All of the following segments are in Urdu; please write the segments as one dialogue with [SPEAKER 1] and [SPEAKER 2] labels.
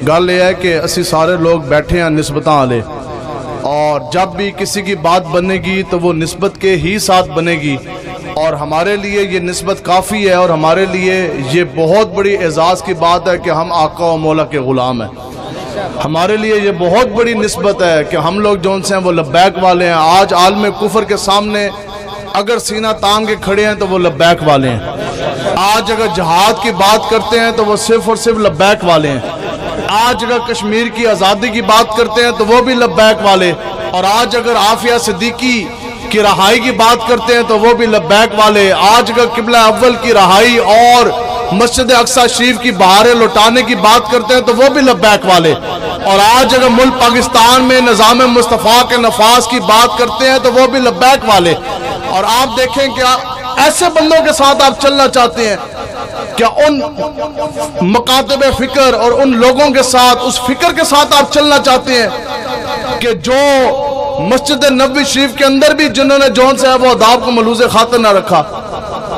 [SPEAKER 1] گل یہ ہے کہ اسی سارے لوگ بیٹھے ہیں نسبتاں والے، اور جب بھی کسی کی بات بنے گی تو وہ نسبت کے ہی ساتھ بنے گی، اور ہمارے لیے یہ نسبت کافی ہے، اور ہمارے لیے یہ بہت بڑی اعزاز کی بات ہے کہ ہم آقا و مولا کے غلام ہیں۔ ہمارے لیے یہ بہت بڑی نسبت ہے کہ ہم لوگ جو ان سے ہیں وہ لبیک والے ہیں۔ آج عالم کفر کے سامنے اگر سینہ تان کے کھڑے ہیں تو وہ لبیک والے ہیں۔ آج اگر جہاد کی بات کرتے ہیں تو وہ صرف اور صرف لبیک والے ہیں۔ آج اگر کشمیر کی آزادی کی بات کرتے ہیں تو وہ بھی لبیک والے، اور آج اگر عافیہ صدیقی کی رہائی کی بات کرتے ہیں تو وہ بھی لبیک والے۔ آج اگر قبلہ اول کی رہائی اور مسجد اقصی شریف کی بہاریں لوٹانے کی بات کرتے ہیں تو وہ بھی لبیک والے، اور آج اگر ملک پاکستان میں نظام مصطفیٰ کے نفاذ کی بات کرتے ہیں تو وہ بھی لبیک والے۔ اور آپ دیکھیں کہ ایسے بندوں کے ساتھ آپ چلنا چاہتے ہیں، کیا ان مکاتب فکر اور ان لوگوں کے ساتھ، اس فکر کے ساتھ آپ چلنا چاہتے ہیں کہ جو مسجد نبوی شریف کے اندر بھی جنہوں نے جون سے ہے وہ آداب کو ملوث خاطر نہ رکھا؟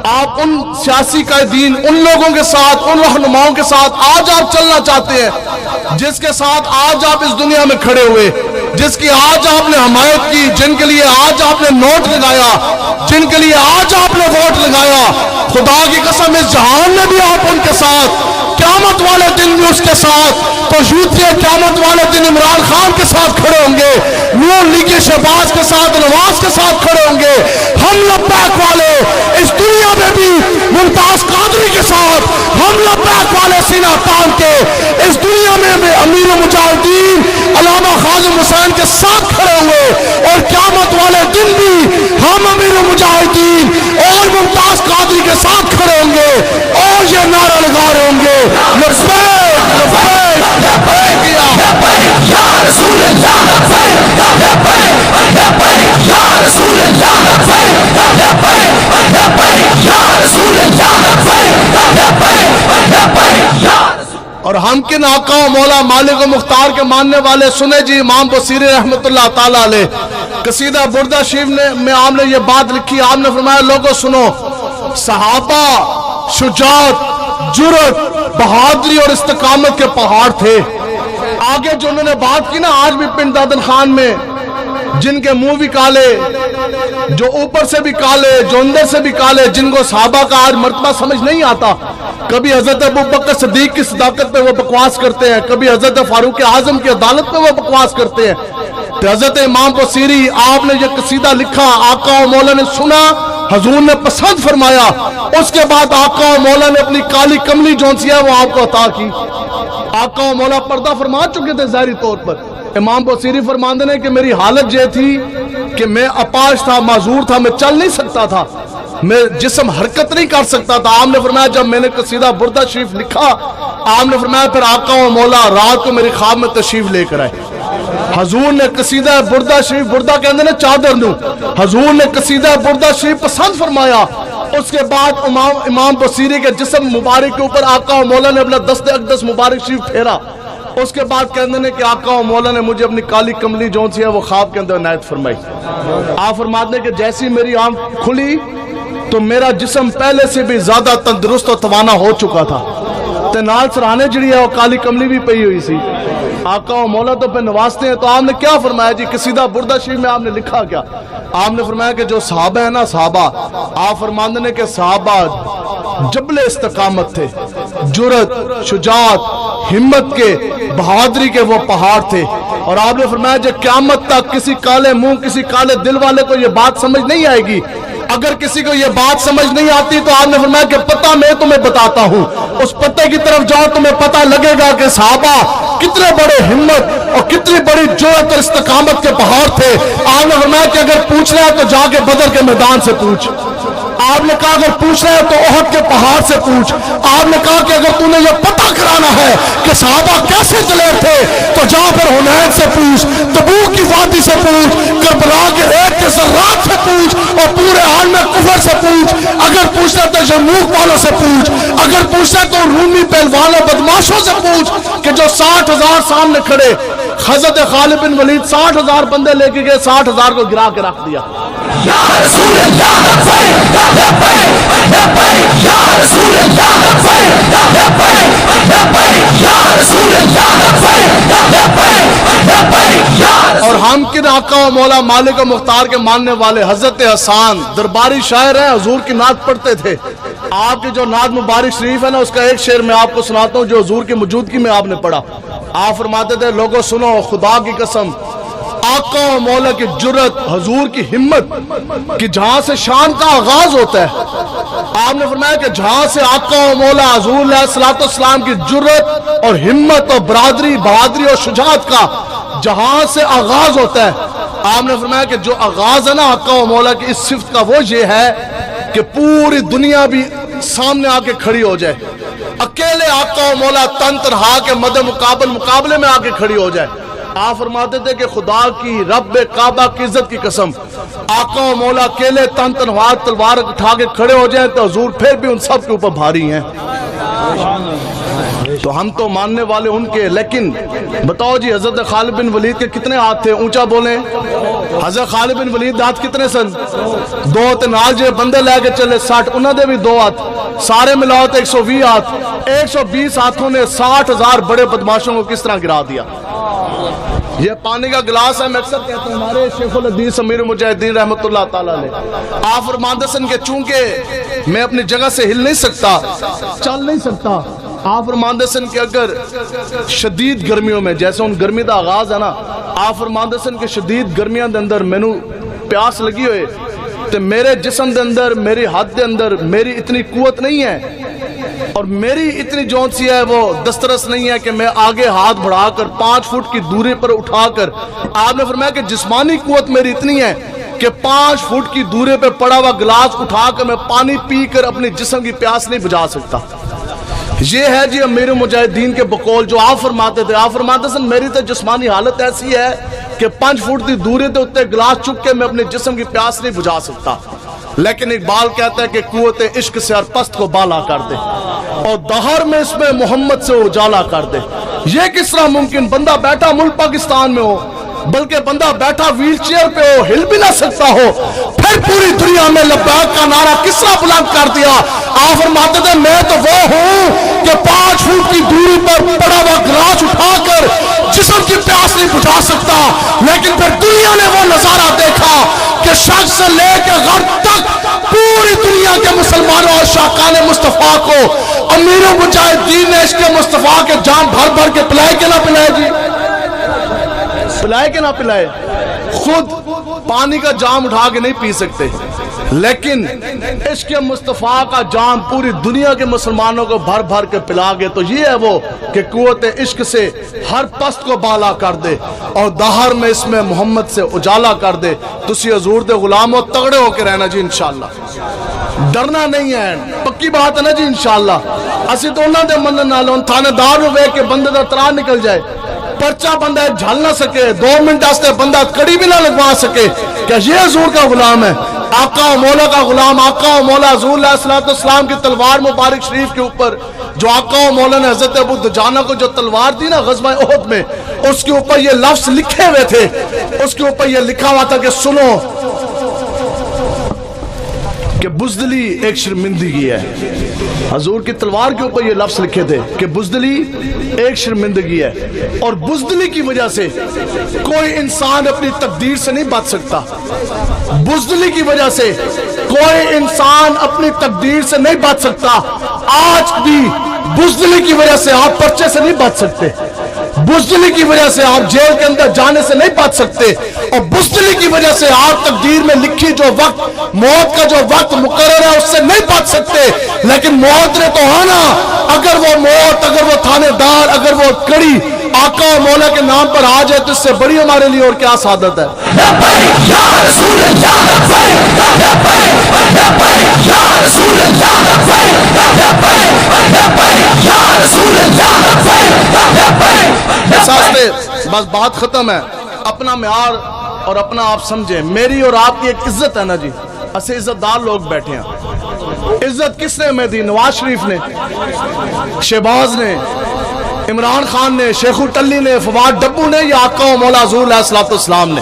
[SPEAKER 1] آپ ان سیاسی قائدین، ان لوگوں کے ساتھ، ان رہنماؤں کے ساتھ آج آپ چلنا چاہتے ہیں جس کے ساتھ آج آپ اس دنیا میں کھڑے ہوئے، جس کی آج آپ نے حمایت کی، جن کے لیے آج آپ نے نوٹ لگایا، جن کے لیے آج آپ نے ووٹ لگایا۔ خدا کی قسم اس جہان میں بھی آپ ان کے ساتھ، قیامت والے دن بھی اس کے ساتھ، تو یوتھے قیامت والے دن عمران خان کے ساتھ کھڑے ہوں گے، نون لیگ شہباز کے ساتھ، نواز کے ساتھ کھڑے ہوں گے۔ ہم لبیک والے اس دنیا میں بھی ممتاز قادری کے ساتھ، ہم لبیک والے سینہ تان کے اس دنیا میں بھی امیر مجاہدین علامہ خازم حسین کے ساتھ کھڑے ہوئے، اور قیامت والے دن بھی ہم امیر مجاہدین اور ممتاز قادری کے ساتھ کھڑے ہوں گے، اور یہ نعرہ لگا رہے ہوں گے لبیک لبیک لبیک یا رسول اللہ، لبیک لبیک یا رسول اللہ، لبیک لبیک یا رسول اللہ، لبیک لبیک یا۔ اور ہم کن آقا و مولا مالک و مختار کے ماننے والے سنے جی امام بصیری رحمت اللہ تعالیٰ علیہ قصیدہ بردہ شریف میں آپ نے یہ بات لکھی، آپ نے فرمایا لوگوں سنو، صحابہ شجاعت، جرأت، بہادری اور استقامت کے پہاڑ تھے۔ آگے جو انہوں نے بات کی نا، آج بھی پنڈ دادن خان میں جن کے منہ بھی کالے، جو اوپر سے بھی کالے، جو اندر سے بھی کالے، جن کو صحابہ کا آج مرتبہ سمجھ نہیں آتا، کبھی حضرت ابوبکر صدیق کی صداقت پہ وہ بکواس کرتے ہیں، کبھی حضرت فاروق اعظم کی عدالت پہ وہ بکواس کرتے ہیں، تو حضرت امام بصیری آپ نے یہ قصیدہ لکھا، آقا و مولا نے سنا، حضور نے پسند فرمایا، اس کے بعد آقا و مولا نے اپنی کالی کملی جون سی ہے وہ آپ کو عطا کی۔ آقا و مولا پردہ فرما چکے تھے ظاہری طور پر۔ امام بصیری فرماندے نے کہ میری حالت یہ تھی کہ میں اپاہج تھا، معذور تھا، میں چل نہیں سکتا تھا، میں جسم حرکت نہیں کر سکتا تھا۔ آپ نے فرمایا جب میں نے قصیدہ بردہ شریف لکھا، آپ نے فرمایا پھر آقا و مولا رات کو میری خواب میں تشریف لے کر آئے۔ حضور نے قصیدہ بردہ شریف، بردہ کہندے نے چادر نو، حضور نے قصیدہ بردہ شریف پسند فرمایا۔ اس کے بعد امام بصیری کے جسم مبارک کے اوپر آقا و مولا نے اپنا دست اقدس مبارک شریف پھیرا۔ اس کے بعد کہندے نے کہ آقا و مولا نے مجھے اپنی کالی کملی جون سی ہے وہ خواب کے اندر عنایت فرمائی۔ آپ فرماتے ہیں کہ جیسی میری آنکھ کھلی تو میرا جسم پہلے سے بھی زیادہ تندرست اور توانا ہو چکا تھا، تے نال سرانے جڑی ہے وہ کالی کملی بھی پئی ہوئی سی۔ آقا و مولا تو پہ نوازتے ہیں، تو آپ نے کیا فرمایا جی؟ قصیدہ بردہ شریف میں آپ نے لکھا کیا؟ آپ نے فرمایا کہ جو صحابہ ہیں نا، صحابہ، آپ فرماندے نے کہ صحابہ جبل استقامت تھے، جرأت، شجاعت، ہمت کے، بہادری کے وہ پہاڑ تھے۔ اور آپ نے فرمایا جو قیامت تک کسی کالے منہ، کسی کالے دل والے کو یہ بات سمجھ نہیں آئے گی۔ اگر کسی کو یہ بات سمجھ نہیں آتی تو آپ نے فرمایا کہ پتہ میں تمہیں بتاتا ہوں، اس پتے کی طرف جاؤ تمہیں پتہ لگے گا کہ صحابہ کتنے بڑے ہمت اور کتنی بڑی جرأت اور استقامت کے پہاڑ تھے۔ آپ نے فرمایا کہ اگر پوچھنا ہے تو جا کے بدر کے میدان سے پوچھ۔ آپ نے کہا اگر پوچھنا ہے تو احد کے پہاڑ سے پوچھ۔ آپ نے کہا کہ اگر تُو نے یہ پتہ کرانا ہے کہ صحابہ کیسے چلے تھے تو جا پھر حنین سے پوچھ، تبوک کی وادی سے پوچھ، کربلا کے ریت کے ذرات سے پوچھ، اور پورے عالم کفر سے پوچھ۔ اگر پوچھنا تو یرموک والوں سے پوچھ، اگر پوچھنا تو رومی پہلوانوں بدماشوں سے پوچھ کہ جو 60,000 سامنے کھڑے، حضرت خالد بن ولید 60,000 بندے لے کے گئے، 60,000 کو گرا کے رکھ دیا۔ یا رسول اللہ لبیک لبیک لبیک یا رسول اللہ لبیک لبیک لبیک یا رسول اللہ ممکن آقا و مولا مالک و مختار کے ماننے والے حضرت حسان درباری شاعر ہیں، حضور کی نعت پڑھتے تھے. آپ کی جو نعت مبارک شریف ہے نا، اس کا ایک شعر میں آپ کو سناتا ہوں جو حضور کی موجودگی میں آپ نے پڑھا. آپ فرماتے تھے لوگوں سنو خدا کی قسم، آقا و مولا کی جرت، حضور کی ہمت کہ جہاں سے شان کا آغاز ہوتا ہے. آپ نے فرمایا کہ جہاں سے آقا و مولا حضور علیہ الصلوۃ والسلام کی جرت اور ہمت اور برادری بہادری اور شجاعت کا جہاں سے آغاز ہوتا ہے، آپ نے فرمایا کہ جو آغاز ہے نا آقا و مولا کی اس صفت کا، وہ یہ ہے کہ پوری دنیا بھی سامنے آ کے کھڑی ہو جائے. اکیلے آقا و مولا تن تنہا کے مد مقابلے میں آ کے کھڑی ہو جائے. آپ فرماتے تھے کہ خدا کی رب کعبہ کی عزت کی قسم، آقا و مولا اکیلے تن تنہا تلوار اٹھا کے کھڑے ہو جائیں تو حضور پھر بھی ان سب کے اوپر بھاری ہیں. تو ہم تو ماننے والے ان کے، لیکن بتاؤ جی حضرت خالد بن ولید کے کتنے ہاتھ تھے؟ اونچا بولیں. حضرت خالد بن ولید ہاتھ کتنے سن؟ 2 تے نال جے بندے لے کے چلے 60، انہوں نے بھی 2 ہاتھ، سارے ملاؤ تو 120 ہاتھ. 120 ہاتھوں نے 60,000 بڑے بدماشوں کو کس طرح گرا دیا. یہ پانی کا گلاس ہے. میں اکثر کہتا ہوں ہمارے شیخ الحدیث امیر المجاہدین رحمۃ اللہ تعالیٰ علیہ آپ فرماتے سن کہ چونکہ میں اپنی جگہ سے ہل نہیں سکتا، چل نہیں سکتا، آپ فرماندے سن کہ اگر شدید گرمیوں میں، جیسے ان گرمی دا آغاز ہے نا، آپ فرماندے سن کہ شدید گرمیاں دے اندر مینوں پیاس لگی ہوئے تو میرے جسم دے اندر، میری ہاتھ دے اندر میری اتنی قوت نہیں ہے اور میری اتنی جون سی ہے وہ دسترس نہیں ہے کہ میں آگے ہاتھ بڑھا کر 5 فٹ کی دوری پر اٹھا کر، آپ نے فرمایا کہ جسمانی قوت میری اتنی ہے کہ 5 فٹ کی دوری پہ پڑا ہوا گلاس اٹھا کر میں پانی پی کر اپنے جسم کی پیاس نہیں بجھا سکتا. یہ ہے جی امیر مجاہدین کے بقول جو آپ فرماتے تھے. آپ فرماتے تھے میری تو جسمانی حالت ایسی ہے کہ 5 فٹ کی دوری تے اتے گلاس چک کے میں اپنے جسم کی پیاس نہیں بجھا سکتا. لیکن اقبال کہتا ہے کہ قوت عشق سے ہر پست کو بالا کر دے اور دہر میں اس میں محمد سے اجالا کر دے. یہ کس طرح ممکن؟ بندہ بیٹھا ملک پاکستان میں ہو، بلکہ بندہ بیٹھا ویل چیئر پہ ہو، ہل بھی نہ سکتا ہو، پھر پوری دنیا میں لبیک کا نعرہ کس طرح بلند کر دیا. آپ فرماتے تھے میں تو وہ ہوں کہ 5 فٹ کی دوری پر پڑا ہوا گلاس اٹھا کر جسم کی پیاس نہیں بجھا سکتا. لیکن پھر دنیا نے وہ نظارہ دیکھا کہ شرق سے لے کے غرب تک پوری دنیا کے مسلمانوں اور شاقان مصطفیٰ کو امیر مجاہدین نے عشق مصطفیٰ کے جام بھر بھر کے پلائے کہ نہ پلائے جی؟ پلائے کہ نہ پلائے؟ خود پانی کا جام اٹھا کے نہیں پی سکتے، لیکن عشق مصطفیٰ کا جام پوری دنیا کے مسلمانوں کو بھر بھر کے پلا گئے. تو یہ ہے وہ کہ قوت عشق سے ہر پست کو بالا کر دے اور دہر میں اس میں محمد سے اجالا کر دے. تسی حضور دے غلام ہو، تگڑے ہو کے رہنا جی انشاءاللہ، ڈرنا نہیں ہے. پکی بات ہے نا جی انشاءاللہ. اسی تو انہاں دے منن نال ہن تھانے دار نو ویکھ کے بندے دا ترا نکل جائے، پرچہ بندہ جھل نہ سکے، 2 منٹ واسطے بندہ کڑی بھی نہ لگوا سکے کہ یہ حضور کا غلام ہے، آقا و مولا کا غلام. آقا و مولا حضور علیہ الصلوۃ والسلام کی تلوار مبارک شریف کے اوپر جو آقا و مولا نے حضرت ابو دجانہ کو جو تلوار دی نا غزوہ احد میں، اس کے اوپر یہ لفظ لکھے ہوئے تھے، اس کے اوپر یہ لکھا ہوا تھا کہ سنو کہ بزدلی ایک شرمندگی ہے. حضور کی تلوار کے اوپر یہ لفظ لکھے تھے کہ بزدلی ایک شرمندگی ہے، اور بزدلی کی وجہ سے کوئی انسان اپنی تقدیر سے نہیں بچ سکتا. بزدلی کی وجہ سے کوئی انسان اپنی تقدیر سے نہیں بچ سکتا. آج بھی بزدلی کی وجہ سے آپ پرچے سے نہیں بچ سکتے، بزدلی کی وجہ سے آپ جیل کے اندر جانے سے نہیں بچ سکتے، اور بزدلی کی وجہ سے آپ تقدیر میں لکھی جو وقت، موت کا جو وقت مقرر ہے اس سے نہیں بچ سکتے. لیکن موت نے تو آنا، اگر وہ موت، اگر وہ تھانے دار، اگر وہ کڑی آقا و مولا کے نام پر آ جائے تو اس سے بڑی ہمارے لیے اور کیا سعادت ہے. بس بات ختم ہے. اپنا معیار اور اپنا آپ سمجھیں. میری اور آپ کی ایک عزت ہے نا جی، اسے عزت دار لوگ بیٹھے ہیں. عزت کس نے ہمیں دی؟ نواز شریف نے، شہباز نے، عمران خان نے، شیخو ٹلی نے، فواد ڈبو نے، یا آقا و مولا حضور علیہ الصلوۃ والسلام نے.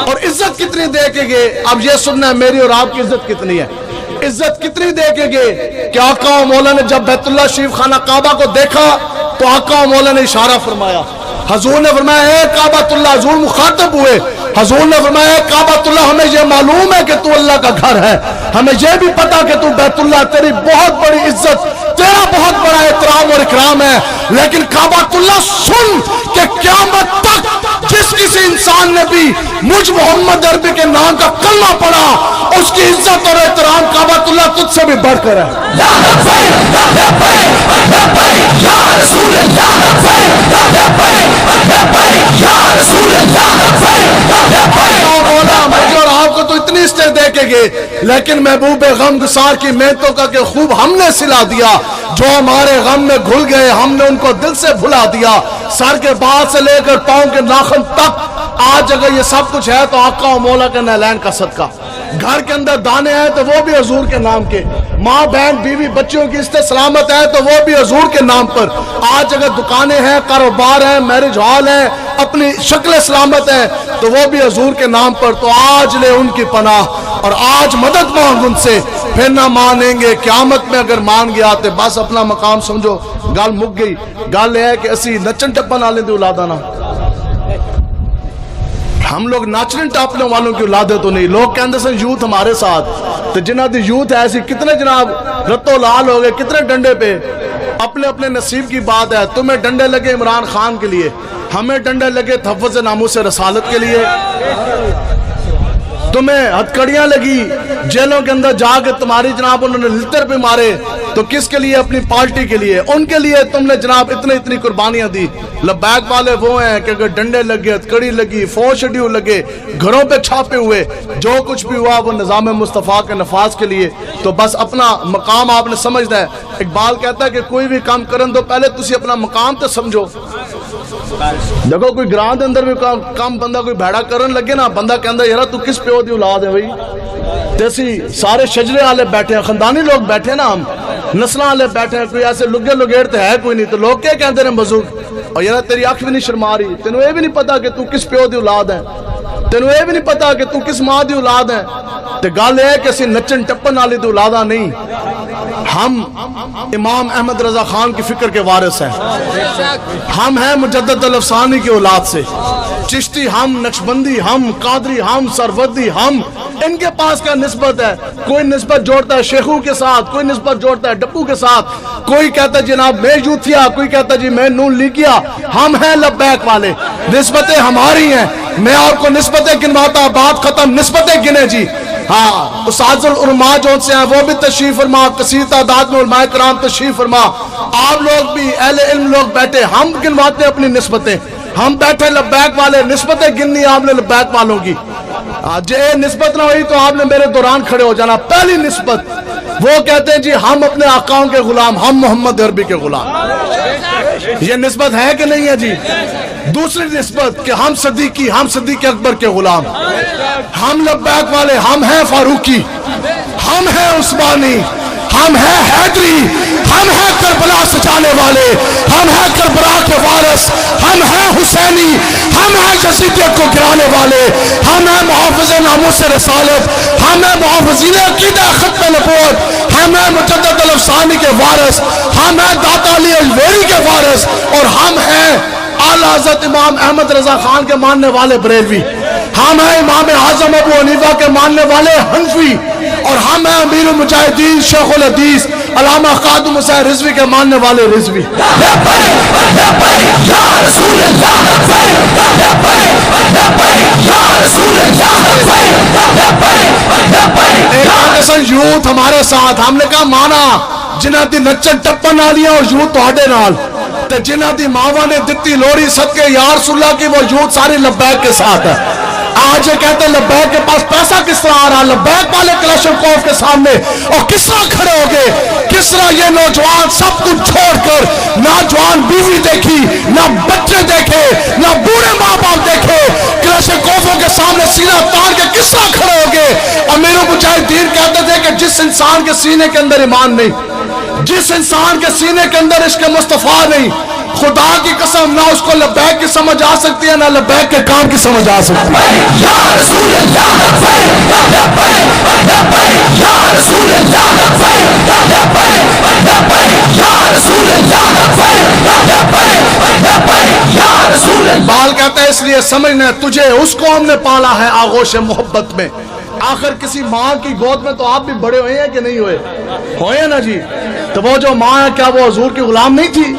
[SPEAKER 1] اور عزت کتنی دے کے گئے؟ اب یہ سننا ہے میری اور آپ کی عزت کتنی ہے. عزت کتنی دے کے گئے کہ آقا و مولا نے جب بیت اللہ شریف خانہ کعبہ کو دیکھا تو آقا و مولا نے اشارہ فرمایا. حضور نے فرمایا اے کعبۃ اللہ. حضور مخاطب ہوئے
[SPEAKER 2] حضور نے فرمایا کعبۃ اللہ ہمیں یہ معلوم ہے کہ تو اللہ کا گھر ہے، ہمیں یہ بھی پتا کہ تو بیت اللہ، تیری بہت بڑی عزت، تیرا بہت بڑا احترام اور اکرام ہے، لیکن کعبۃ اللہ سن کہ قیامت تک جس کسی انسان نے بھی مجھ محمد عربی کے نام کا کلمہ پڑھا اس کی عزت اور احترام کعبۃ اللہ تجھ سے بھی بڑھ کر ہے۔ یا لبیک لبیک لبیک یا رسول اللہ، لبیک لبیک لبیک یا رسول اللہ، لبیک لبیک۔ مولا مجھے اور آپ کو تو اتنی اسٹے دے کے گئے، لیکن محبوب غم گسار کی محنتوں کا کہ خوب ہم نے سلا دیا، جو ہمارے غم میں گھل گئے ہم نے ان کو دل سے بھلا دیا، سر کے بال سے لے کر پاؤں کے ناخن تک۔ آج اگر یہ سب کچھ ہے تو آقا و مولا کے نعلین کا صدقہ، گھر کے اندر دانے ہیں تو وہ بھی حضور کے نام کے، ماں بہن بیوی بچوں کی عزت سلامت ہے تو وہ بھی حضور کے نام پر، آج اگر دکانیں ہیں، کاروبار ہیں، میرج ہال ہیں، اپنی شکل سلامت ہے تو وہ بھی حضور کے نام پر۔ تو آج لے ان کی پناہ اور آج مدد مانگ ان سے، پھر نہ مانیں گے قیامت میں اگر مان گیا تو بس اپنا مقام سمجھو گل مک گئی۔ گل یہ ہے کہ اسی نچن ٹپن والے دی اولاداں نہ، ہم لوگ ناچنے ٹاپنے والوں کی اولادیں تو نہیں۔ لوگ کہندے سے یوتھ ہمارے ساتھ، تو جنہ دی یوتھ ایسی کتنے جناب رتو لال ہو گئے، کتنے ڈنڈے پہ، اپنے اپنے نصیب کی بات ہے۔ تمہیں ڈنڈے لگے عمران خان کے لیے، ہمیں ڈنڈے لگے تحفظ ناموس رسالت کے لیے، تمہیں ہتھکڑیاں لگی جیلوں کے اندر جا کے تمہاری جناب انہوں نے لتر پہ مارے، تو کس کے لیے؟ اپنی پارٹی کے لیے، ان کے لیے تم نے جناب اتنی قربانیاں دی۔ لبیک والے وہ ہیں کہ اگر ڈنڈے لگے، ہتھکڑی لگی، فوج شیڈیول لگے، گھروں پہ چھاپے ہوئے، جو کچھ بھی ہوا وہ نظام مصطفیٰ کے نفاذ کے لیے، تو بس اپنا مقام آپ نے سمجھنا ہے۔ اقبال کہتا ہے کہ کوئی بھی کام کرن دو پہلے تسی اپنا مقام تو سمجھو۔ دیکھو کوئی گراں دے اندر بھی کام بندہ کوئی بھیڑا کرن لگے نا، بندہ کہندا یارا تو کس پیو دی اولاد ہے بھائی؟ تیسی سارے شجرے والے بیٹھے ہیں، خاندانی لوگ بیٹھے ہیں نا، ہم نسلیں والے بیٹھے ہیں، کوئی ایسے لگے لگیڑ تو ہے کوئی نہیں، تو لوگ کیا کہتے ہیں مزوق؟ اور یارا تیری آنکھ بھی نہیں شرما رہی، تینوں یہ بھی نہیں پتا کہ تو کس پیو دی اولاد ہے، تینوں یہ بھی نہیں پتا کہ تو کس ماں دی اولاد ہے۔ تو گل ہے کہ اسی نچن ٹپن والی دی اولاداں نہیں، ہم امام احمد رضا خان کی فکر کے وارث ہیں، ہم ہیں مجدد الافسانی کی اولاد سے، چشتی ہم، نقشبندی ہم، قادری ہم، سروردی ہم، ان کے پاس کیا نسبت ہے؟ کوئی نسبت جوڑتا ہے شیخو کے ساتھ، کوئی نسبت جوڑتا ہے ڈپو کے ساتھ، کوئی کہتا ہے جناب میں یوتھیا، کوئی کہتا ہے جی میں نون لیگیا۔ ہم ہیں لبیک والے، نسبتیں ہماری ہیں، میں آپ کو نسبتیں گنواتا، بات ختم، نسبتیں گنے جی۔ ہاں اساتذہ العلماء جو سے ہیں وہ بھی تشریف فرما، کثیر تعداد میں علماء کرام تشریف فرما، آپ لوگ بھی اہل علم لوگ بیٹھے، ہم گنواتے ہیں اپنی نسبتیں، ہم بیٹھے لبیک والے، نسبتیں گننی آپ نے لبیک والوں کی۔ جی نسبت نہ ہوئی تو آپ نے میرے دوران کھڑے ہو جانا۔ پہلی نسبت وہ کہتے ہیں جی ہم اپنے آقاؤں کے غلام، ہم محمد عربی کے غلام، یہ نسبت ہے کہ نہیں ہے جی؟ دوسری نسبت کہ ہم صدیقی، ہم صدیق اکبر کے غلام، ہم لبیک والے، ہم ہیں فاروقی، ہم ہیں عثمانی، ہم ہیں حیدری، ہم ہیں کربلا سجانے والے، ہم ہیں کربلا کے وارث، ہم ہیں حسینی، ہم ہیں یزیدیت کو گرانے والے، ہم ہیں محافظ ناموس رسالت، ہم ہیں محافظین عقیدہ ختم نبوت، ہم ہیں مجدد الافسانی کے وارث، ہم ہیں داتا علی الویری کے وارث، اور ہم ہیں اعلیٰ حضرت امام احمد رضا خان کے ماننے والے بریلوی، ہم ہیں امام اعظم ابو حنیفہ کے ماننے والے حنفی، اور ہم ہیں امیر المجاہدین شیخ الحدیث علامہ قادم حسین رضوی کے ماننے والے رضوی۔ یوتھ ہمارے ساتھ، ہم نے کہا مانا جنہ دی نچن ٹپن والیاں اور یوتھ تہاڈے نال، تے جنہ دی ماواں نے دتی لوڑی صدقے یا رسول اللہ کی، وہ یوتھ ساری لبیک کے ساتھ ہے۔ آج یہ کہتے ہیں لبیک کے پاس پیسہ کس طرح آ رہا، لبیک والے کلاشنکوف کے سامنے اور کس طرح کھڑے ہو گئے، کس طرح یہ نوجوان سب کچھ چھوڑ کر، نہ جوان بیوی دیکھی، نہ بچے دیکھے، نہ بوڑھے ماں باپ دیکھے، کلاشنکوفوں کے سامنے سینہ تان کے کس طرح کھڑے ہو گئے۔ امیر المجاہدین کہتے تھے کہ جس انسان کے سینے کے اندر ایمان نہیں، جس انسان کے سینے کے اندر عشق مصطفیٰ نہیں، خدا کی قسم نہ اس کو لبیک کی سمجھ آ سکتی ہے، نہ لبیک کے کام کی سمجھ آ سکتی ہے۔ یا رسول اللہ لبیک لبیک، یا رسول اللہ لبیک لبیک، یا رسول اللہ لبیک لبیک، یا رسول اللہ۔ بال کہتے ہیں اس لیے سمجھنا تجھے اس قوم نے پالا ہے آغوش محبت میں. آخر کسی ماں کی گود میں تو آپ بھی بڑے ہوئے ہیں کہ نہیں ہوئے نا جی. تو وہ جو ماں ہے کیا وہ حضور کی غلام نہیں تھی؟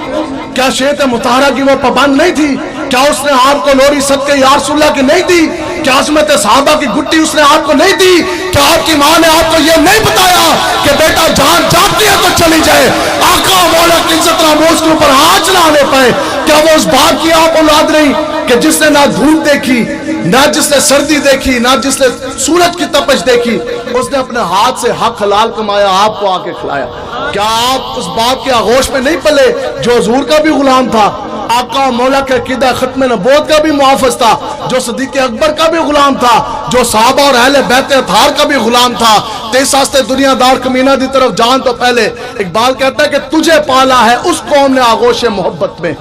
[SPEAKER 2] کیا شیعت مطہرہ کی وہ پابند نہیں تھی؟ کیا اس نے آپ کو لوری صدقے یا رسول اللہ کی نہیں دی؟ کیا عظمت صحابہ کی گٹی اس نے آپ کو نہیں دی؟ کیا آپ کی ماں نے آپ کو یہ نہیں بتایا کہ بیٹا جان جاتی ہے تو چلی جائے؟ آقا مولا کی عزت ناموز کے اوپر ہاتھ نہ آنے پائے. کیا وہ اس باپ کی آپ اولاد نہیں کہ جس نے نہ دھوپ دیکھی، نہ جس نے سردی دیکھی، نہ جس نے سورج کی تپش دیکھی، اس نے اپنے ہاتھ سے حق حلال کمایا، آپ کو آ کے کھلایا؟ کیا آپ اس باپ کے آغوش میں نہیں پلے جو حضور کا بھی غلام تھا، آقا مولا کے عقیدہ ختم نبوت کا بھی محافظ تھا، جو صدیق اکبر کا بھی غلام تھا، جو صحابہ اور اہل بیت اطہار کا بھی غلام تھا؟ تیس آستے دنیا دار کمینہ دی طرف جان تو پہلے اقبال کہتا ہے کہ تجھے پالا ہے اس قوم نے آغوش محبت میں،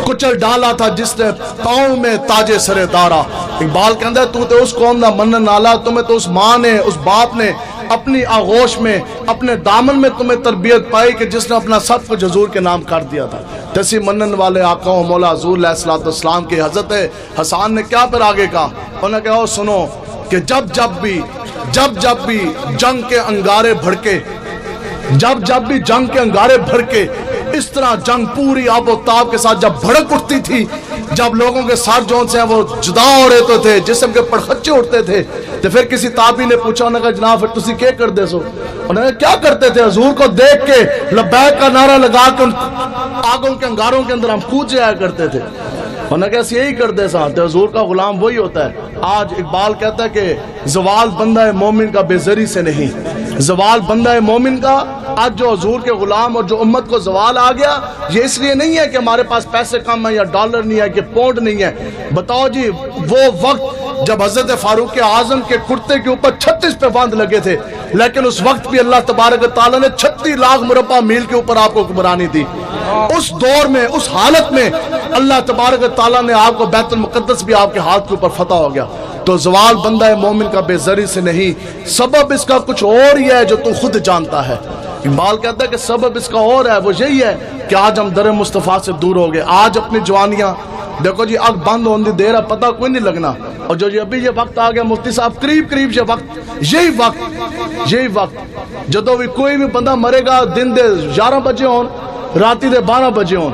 [SPEAKER 2] کچل ڈالا تھا جس نے پاؤں میں تاج سر دارا. اقبال کہتا ہے تو تے اس قوم دا منن نالا، تمہیں تو اس ماں نے اس باپ نے اپنی آغوش میں اپنے دامن میں تمہیں تربیت پائی کہ جس نے اپنا سب کچھ حضور کے نام کر دیا تھا. تیسی منن والے آقا و مولا حضور علیہ السلام کی حضرت حسان نے کیا پھر آگے کہا؟ انہوں نے کہا سنو کہ جب بھی جنگ کے انگارے بھڑکے، جب بھی جنگ کے انگارے بھڑکے، اس طرح جنگ پوری آب و تاب کے ساتھ جب بھڑک اٹھتی تھی، جب لوگوں کے سر جون سے ہیں وہ جدا ہو رہے تھے، جسم کے پڑخچے اٹھتے تھے، تو پھر کسی تابعی نے پوچھا، انہوں نے کہا جناب پھر تسی کیا کر دے سو؟ انہوں نے کیا کرتے تھے؟ حضور کو دیکھ کے لبیک کا نعرہ لگا کے آگوں کے انگاروں کے اندر ہم کود جایا کرتے تھے. انہوں نے کہا یہی کر دے سا. تو حضور کا غلام وہی ہوتا ہے. آج اقبال کہتا ہے کہ زوال بندہ مومن کا بے زری سے نہیں، زوال بندہ مومن کا آج جو حضور کے غلام اور جو امت کو زوال آ گیا، یہ اس لیے نہیں ہے کہ ہمارے پاس پیسے کم ہیں یا ڈالر نہیں ہے کہ پونڈ نہیں ہے. بتاؤ جی وہ وقت جب حضرت فاروق اعظم کے کرتے کے اوپر 36 پہ باندھ لگے تھے، لیکن اس وقت بھی اللہ تبارک تعالیٰ نے 36 لاکھ مربع میل کے اوپر آپ کو حکمرانی دی. اس دور میں اس حالت میں اللہ تبارک تعالیٰ نے آپ کو بیت المقدس بھی آپ کے ہاتھ کے اوپر فتح ہو گیا. تو زوال بندہ مومن کا بے زری سے نہیں، سبب اس کا کچھ اور ہی ہے جو تو خود جانتا ہے. اقبال کہتا ہے کہ سبب اس کا اور ہے، وہ یہی ہے کہ آج ہم در مصطفیٰ سے دور ہو گئے. آج اپنی جوانیاں دیکھو جی، آگ بند ہونے دی دیر ہے پتہ کوئی نہیں لگنا. اور جو ابھی یہ وقت آ گیا مفتی صاحب، قریب یہی وقت جدو بھی کوئی بھی بندہ مرے گا، دن دے 11 بجے ہون، راتی دے 12 بجے ہون،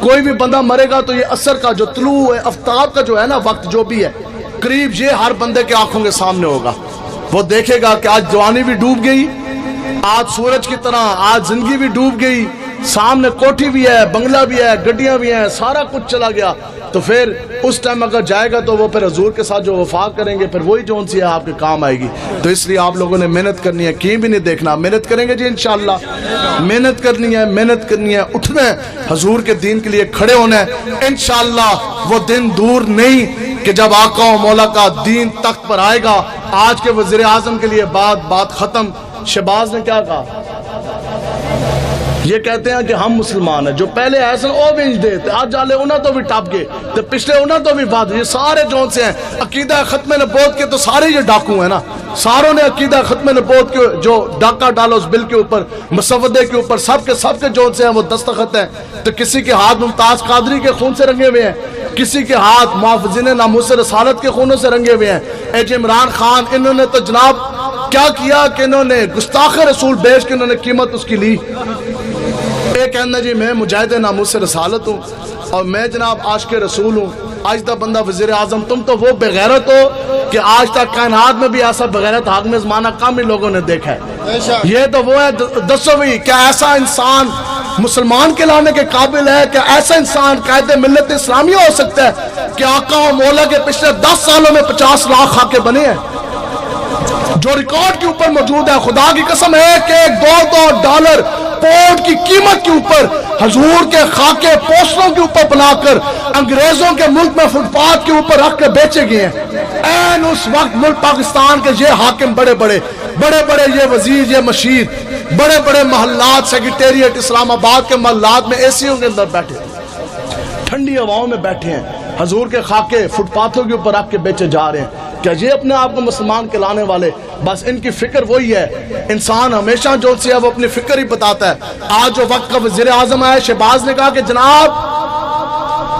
[SPEAKER 2] کوئی بھی بندہ مرے گا تو یہ عصر کا جو طلوع آفتاب کا جو ہے نا وقت جو بھی ہے، قریب یہ ہر بندے کے آنکھوں کے سامنے ہوگا. وہ دیکھے گا کہ آج جوانی بھی ڈوب گئی، آج سورج کی طرح آج زندگی بھی ڈوب گئی، سامنے کوٹھی بھی ہے، بنگلہ بھی ہے، گڈیاں بھی ہیں، سارا کچھ چلا گیا. تو پھر اس ٹائم اگر جائے گا تو وہ پھر حضور کے ساتھ جو وفا کریں گے پھر وہی جون سی ہے آپ کے کام آئے گی. تو اس لیے آپ لوگوں نے محنت کرنی ہے، کہیں بھی نہیں دیکھنا. محنت کریں گے جی انشاءاللہ، محنت کرنی ہے، اٹھنا ہے، حضور کے دین کے لیے کھڑے ہونا ہے. انشاءاللہ وہ دن دور نہیں کہ جب آقا و مولا کا دین تخت پر آئے گا. آج کے وزیر اعظم کے لیے بات ختم. شہباز نے کیا کہا؟ یہ کہتے ہیں کہ ہم مسلمان ہیں، جو پہلے ایسے او بھی دے تے آج جالے انہاں تو بھی ٹاپ گئے تے پچھلے انہاں تو بھی بات. یہ سارے جون سے ہیں عقیدہ ختم نبوت کے، تو سارے یہ ڈاکو ہیں نا. ساروں نے عقیدہ ختم نبوت کے جو ڈاکہ ڈالا اس بل کے اوپر، مسودے کے اوپر، سب کے جون سے ہیں وہ دستخط ہیں. تو کسی کے ہاتھ ممتاز قادری کے خون سے رنگے ہوئے ہیں، کسی کے ہاتھ محافظین ناموس رسالت کے خونوں سے رنگے ہوئے ہیں. اے جی عمران خان، انہوں نے تو جناب کیا کیا کہ انہوں نے گستاخ رسول بیچ کے انہوں نے قیمت اس کی لی. ایک کہنا جی میں مجاہد ناموس رسالت ہوں اور میں جناب عاشق رسول ہوں. آج تک بندہ وزیر اعظم، تم تو وہ بغیرت ہو کہ آج تک کائنات میں بھی ایسا بغیرت حاکم زمانہ کم ہی لوگوں نے دیکھا ہے. یہ تو وہ ہے. دسو بھی کیا ایسا انسان مسلمان کے لانے کے قابل ہے؟ کیا ایسا انسان قائد ملت اسلامیہ ہو سکتا ہے کہ آقا و مولا کے پچھلے 10 سالوں میں 50 لاکھ خاکے بنے ہیں جو ریکارڈ کے اوپر موجود ہے؟ خدا کی قسم ہے کہ $2 پونڈ کی قیمت کے اوپر حضور کے خاکے پوسٹروں کے اوپر بنا کر انگریزوں کے ملک میں فٹ پاتھ کے اوپر رکھ کے بیچے گئے ہیں. این اس وقت ملک پاکستان کے یہ حاکم بڑے بڑے یہ وزیر، یہ مشیر، بڑے بڑے محلات، سیکریٹریٹ اسلام آباد کے محلات میں ایسیوں کے اندر بیٹھے، ٹھنڈی ہواؤں میں بیٹھے ہیں، حضور کے خاکے فٹ پاتھوں کے اوپر رکھ کے بیچے جا رہے ہیں. کیا یہ اپنے آپ کو مسلمان کہلانے والے؟ بس ان کی فکر وہی ہے. انسان ہمیشہ جو سے ہے وہ اپنی فکر ہی بتاتا ہے. آج جو وقت کا وزیر اعظم ہے، شہباز نے کہا کہ جناب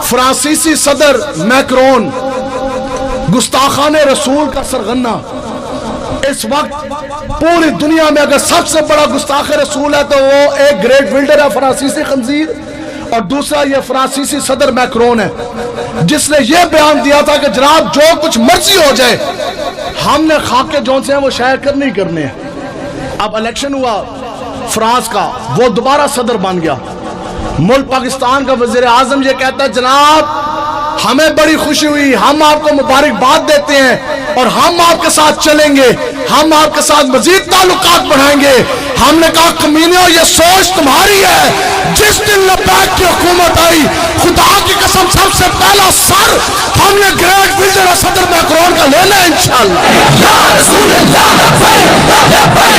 [SPEAKER 2] فرانسیسی صدر میکرون گستاخان رسول کا سرغنہ، اس وقت پوری دنیا میں اگر سب سے بڑا گستاخ رسول ہے تو وہ ایک گریٹ بلڈر ہے فرانسیسی خنزیر، اور دوسرا یہ فرانسیسی صدر میکرون ہے جس نے یہ بیان دیا تھا کہ جناب جو کچھ مرضی ہو جائے ہم نے خاکے جون سے ہیں وہ شائع کرنے ہی کرنے ہیں۔ اب الیکشن ہوا فرانس کا، وہ دوبارہ صدر بن گیا، ملک پاکستان کا وزیر اعظم یہ کہتا ہے جناب ہمیں بڑی خوشی ہوئی، ہم آپ کو مبارکباد دیتے ہیں اور ہم آپ کے ساتھ چلیں گے، ہم آپ کے ساتھ مزید تعلقات بڑھائیں گے۔ ہم نے کہا کمینیوں یہ سوچ تمہاری ہے، جس دن لبیک کی حکومت آئی خدا کی قسم سب سے پہلا سر ہم نے گریٹ بلڈر صدر میکرون کا لینا ہے انشاءاللہ۔ یا رسول اللہ لبیک لبیک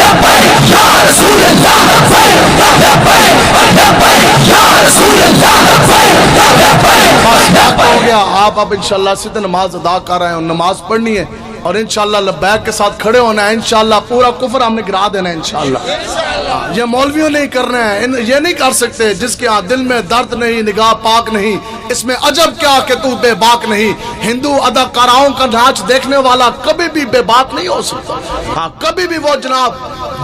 [SPEAKER 2] لبیک، یا رسول اللہ لبیک لبیک لبیک، یا رسول اللہ لبیک لبیک۔ ہو گیا، آپ اب انشاءاللہ سیدھے نماز ادا کر رہے ہیں، نماز پڑھنی ہے اور انشاءاللہ لبیک کے ساتھ کھڑے ہونا ہے، انشاءاللہ پورا کفر ہم نے گرا دینا ہے انشاءاللہ۔ یہ مولویوں نہیں کرنا ہے، یہ نہیں کر سکتے جس کے ہاں دل میں درد نہیں، نگاہ پاک نہیں، اس میں عجب کیا کہ تو بے باک نہیں۔ ہندو اداکاراؤں کا ناچ دیکھنے والا کبھی بھی بے باک نہیں ہو سکتا، ہاں کبھی بھی وہ جناب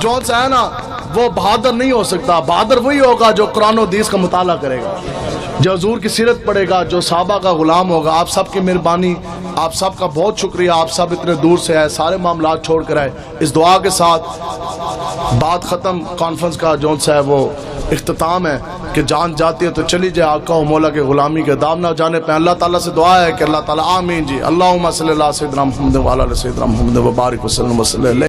[SPEAKER 2] جون سا ہے نا وہ بہادر نہیں ہو سکتا۔ بہادر وہی ہوگا جو قرآن و حدیث کا مطالعہ کرے گا، جو حضور کی سیرت پڑھے گا، جو صحابہ کا غلام ہوگا۔ آپ سب کی مہربانی، آپ سب کا بہت شکریہ، آپ سب اتنے دور سے آئے، سارے معاملات چھوڑ کر آئے۔ اس دعا کے ساتھ بات ختم، کانفرنس کا جون سا ہے وہ اختتام ہے کہ جان جاتی ہے تو چلی جائے، آقا و مولا کے غلامی کے دام نہ جانے پہ۔ اللہ تعالیٰ سے دعا ہے کہ اللہ تعالیٰ آمین جی، اللہم صلی اللہ سیدنا محمد وعلی آلہ سیدنا محمد وبارک وسلم وسلم۔